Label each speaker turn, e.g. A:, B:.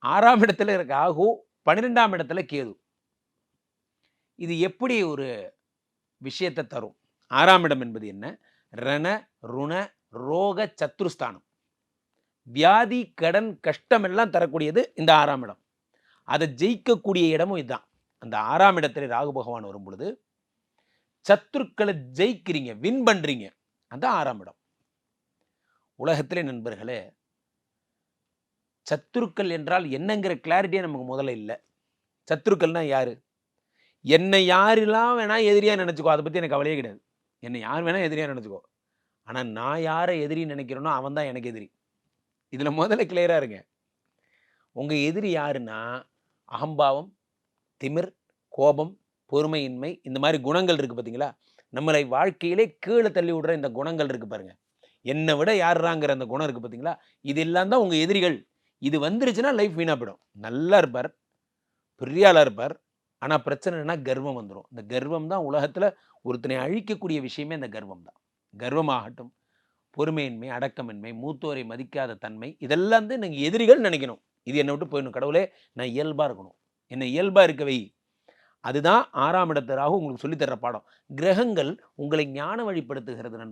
A: 6ஆம் இடத்துல ராகு, 12ஆம் இடத்துல கேது. இது எப்படி ஒரு விஷயத்த தரும்? 6ஆம் இடம் என்பது என்ன? ரண, ருண, ரோக, சத்ருஸ்தானம். வியாதி, கடன், கஷ்டம் எல்லாம் தரக்கூடியது இந்த 6ஆம் இடம். அத ஜெயிக்கக்கூடிய இடமும் இதுதான். அந்த 6ஆம் இடத்திலே ராகு பகவான் வரும்பொழுது, சத்துருக்கள ஜெயிக்கிறீங்க, வின் பண்றீங்க. அதான் 6ஆம் இடம். உலகத்திலே நண்பர்களே, சத்துருக்கள் என்றால் என்னங்கிற கிளாரிட்டியே நமக்கு முதல்ல இல்ல. சத்துருக்கள்னா யாரு? என்னை யாரெல்லாம் வேணா எதிரியா நெனச்சுக்கோ. அத பத்தி எனக்கு கவலையே கிடையாது. என்னை யார் வேணா எதிரியா நெனச்சுக்கோ. ஆனா நான் யார எதிரின்னு நெனைக்கிறேனோ, அவன் தான் எனக்கு எதிரி. இதுல முதல்ல கிளியரா இருங்க. உங்க எதிரி யாருன்னா, அகம்பாவம், திமிர், கோபம், பொறுமையின்மை இந்த மாரி குணங்கள் இருக்கு பார்த்தீங்களா? நம்மளை வாழ்க்கையிலே கீழ தள்ளி விடுற இந்த குணங்கள் இருக்கு பாருங்க. என்ன விட யார்றாங்கிற அந்த குணம் இருக்கு பார்த்தீங்களா? இது எல்லாம் தான் உங்க எதிரிகள். இது வந்துருச்சுன்னா லைஃப் வீணா போயிடும். நல்லா இருப்பார். பெரிய ஆளா இருப்பார். ஆனா பிரச்சனை என்னன்னா கர்வம் வந்துரும். இந்த கர்வம் தான் உலகத்துல ஒருத்தனை அழிக்கக்கூடிய விஷயமே இந்த கர்வம் தான். கர்வமாகட்டும், பொறுமையின்மை, அடக்கமின்மை, மூத்தோரை மதிக்காத தன்மை இதெல்லாம் வந்து நீங்க எதிரிகள் நெனைக்கணும். இது என்ன விட்டு போயிடணும். கடவுளே நான் இயல்பா இருக்கணும். என்னை இயல்பா இருக்க வை. அதுதான் 6ஆம் இடத்து ராகு உங்களுக்கு சொல்லி தர்ற பாடம். கிரகங்கள் உங்களை ஞான வழிப்படுத்துகிறது நண்பர்களே.